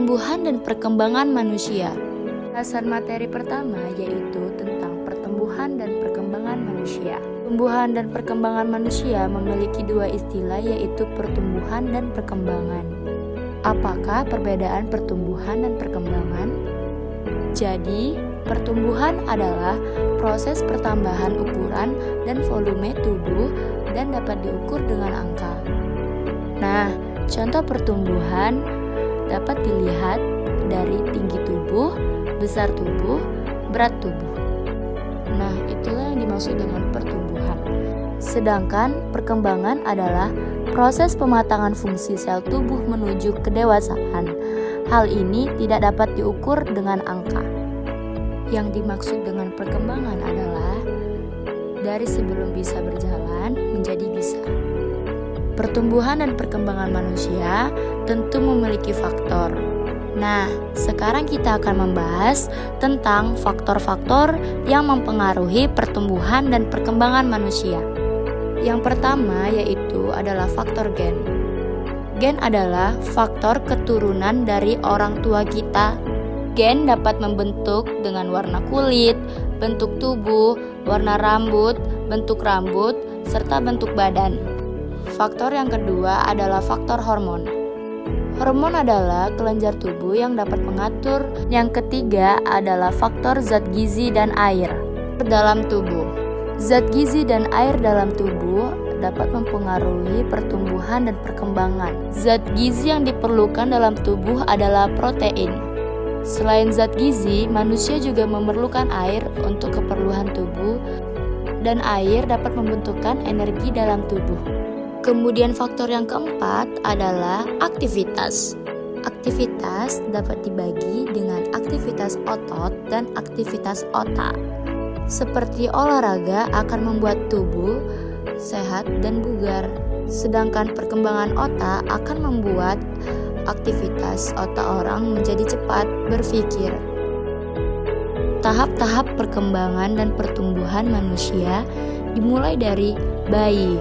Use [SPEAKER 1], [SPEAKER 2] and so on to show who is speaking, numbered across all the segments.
[SPEAKER 1] Pertumbuhan dan perkembangan manusia. Dasar materi pertama yaitu tentang pertumbuhan dan perkembangan manusia. Pertumbuhan dan perkembangan manusia memiliki dua istilah yaitu pertumbuhan dan perkembangan. Apakah perbedaan pertumbuhan dan perkembangan? Jadi, pertumbuhan adalah proses pertambahan ukuran dan volume tubuh dan dapat diukur dengan angka. Nah, contoh pertumbuhan dapat dilihat dari tinggi tubuh, besar tubuh, berat tubuh. Nah, itulah yang dimaksud dengan pertumbuhan. Sedangkan perkembangan adalah proses pematangan fungsi sel tubuh menuju kedewasaan. Hal ini tidak dapat diukur dengan angka. Yang dimaksud dengan perkembangan adalah dari sebelum bisa berjalan menjadi bisa. Pertumbuhan dan perkembangan manusia tentu memiliki faktor. Nah, sekarang kita akan membahas tentang faktor-faktor yang mempengaruhi pertumbuhan dan perkembangan manusia. Yang pertama yaitu adalah faktor gen. Gen adalah faktor keturunan dari orang tua kita. Gen dapat membentuk dengan warna kulit, bentuk tubuh, warna rambut, serta bentuk badan. Faktor yang kedua adalah faktor hormon. Hormon adalah kelenjar tubuh yang dapat mengatur. Yang ketiga adalah faktor zat gizi dan air dalam tubuh. Zat gizi dan air dalam tubuh dapat mempengaruhi pertumbuhan dan perkembangan. Zat gizi yang diperlukan dalam tubuh adalah protein. Selain zat gizi, manusia juga memerlukan air untuk keperluan tubuh, dan air dapat membentukkan energi dalam tubuh. Kemudian faktor yang keempat adalah aktivitas. Aktivitas dapat dibagi dengan aktivitas otot dan aktivitas otak. Seperti olahraga akan membuat tubuh sehat dan bugar, sedangkan perkembangan otak akan membuat aktivitas otak orang menjadi cepat berpikir. Tahap-tahap perkembangan dan pertumbuhan manusia dimulai dari bayi.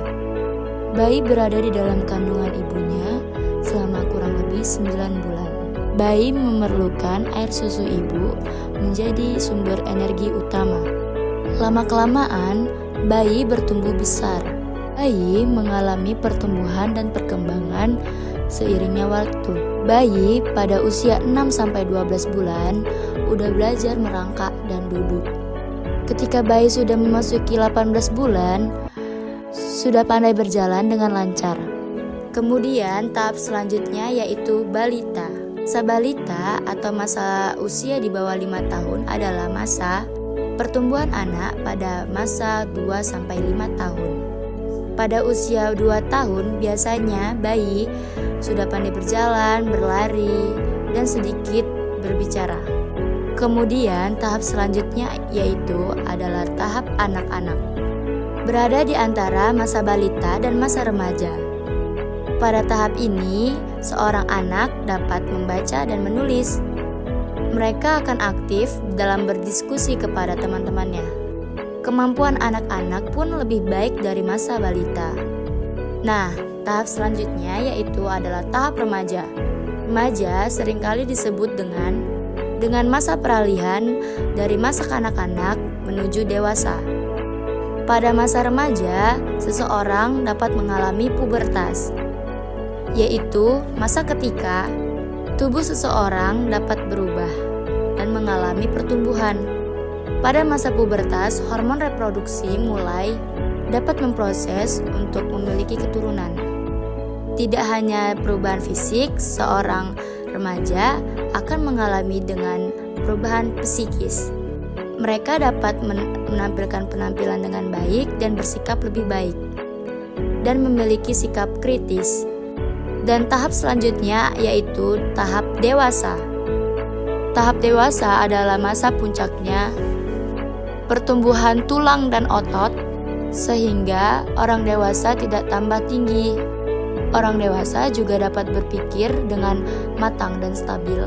[SPEAKER 1] Bayi berada di dalam kandungan ibunya selama kurang lebih 9 bulan. Bayi memerlukan air susu ibu menjadi sumber energi utama. Lama-kelamaan, bayi bertumbuh besar. Bayi mengalami pertumbuhan dan perkembangan seiringnya waktu. Bayi pada usia 6-12 bulan udah belajar merangkak dan duduk. Ketika bayi sudah memasuki 18 bulan, sudah pandai berjalan dengan lancar. Kemudian tahap selanjutnya yaitu balita. Masa balita atau masa usia di bawah 5 tahun adalah masa pertumbuhan anak pada masa 2-5 tahun. Pada usia 2 tahun biasanya bayi sudah pandai berjalan, berlari, dan sedikit berbicara. Kemudian tahap selanjutnya yaitu adalah tahap anak-anak. Berada di antara masa balita dan masa remaja. Pada tahap ini, seorang anak dapat membaca dan menulis. Mereka akan aktif dalam berdiskusi kepada teman-temannya. Kemampuan anak-anak pun lebih baik dari masa balita. Nah, tahap selanjutnya yaitu adalah tahap remaja. Remaja seringkali disebut dengan masa peralihan dari masa kanak-kanak menuju dewasa. Pada masa remaja, seseorang dapat mengalami pubertas, yaitu masa ketika tubuh seseorang dapat berubah dan mengalami pertumbuhan. Pada masa pubertas, hormon reproduksi mulai dapat memproses untuk memiliki keturunan. Tidak hanya perubahan fisik, seorang remaja akan mengalami dengan perubahan psikis. Mereka dapat menampilkan penampilan dengan baik dan bersikap lebih baik, dan memiliki sikap kritis. Dan tahap selanjutnya yaitu tahap dewasa. Tahap dewasa adalah masa puncaknya pertumbuhan tulang dan otot, sehingga orang dewasa tidak tambah tinggi. Orang dewasa juga dapat berpikir dengan matang dan stabil.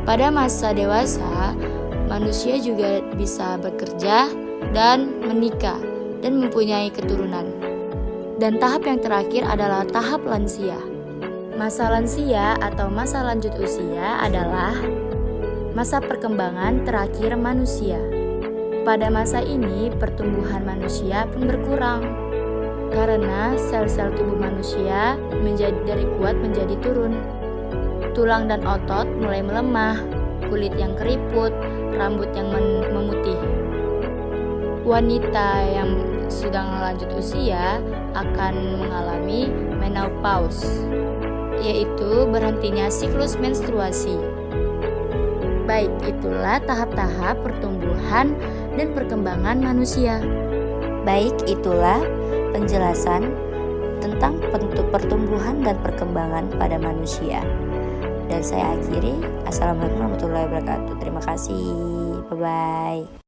[SPEAKER 1] Pada masa dewasa, manusia juga bisa bekerja dan menikah dan mempunyai keturunan. Dan tahap yang terakhir adalah tahap lansia. Masa lansia atau masa lanjut usia adalah masa perkembangan terakhir manusia. Pada masa ini, pertumbuhan manusia pun berkurang karena sel-sel tubuh manusia dari kuat menjadi turun. Tulang dan otot mulai melemah, kulit yang keriput, rambut yang memutih. Wanita yang sedang lanjut usia akan mengalami menopause, yaitu berhentinya siklus menstruasi. Baik, itulah tahap-tahap pertumbuhan dan perkembangan manusia.
[SPEAKER 2] Baik, itulah penjelasan tentang pertumbuhan dan perkembangan pada manusia. Dan saya akhiri, Assalamualaikum warahmatullahi wabarakatuh. Terima kasih, bye-bye.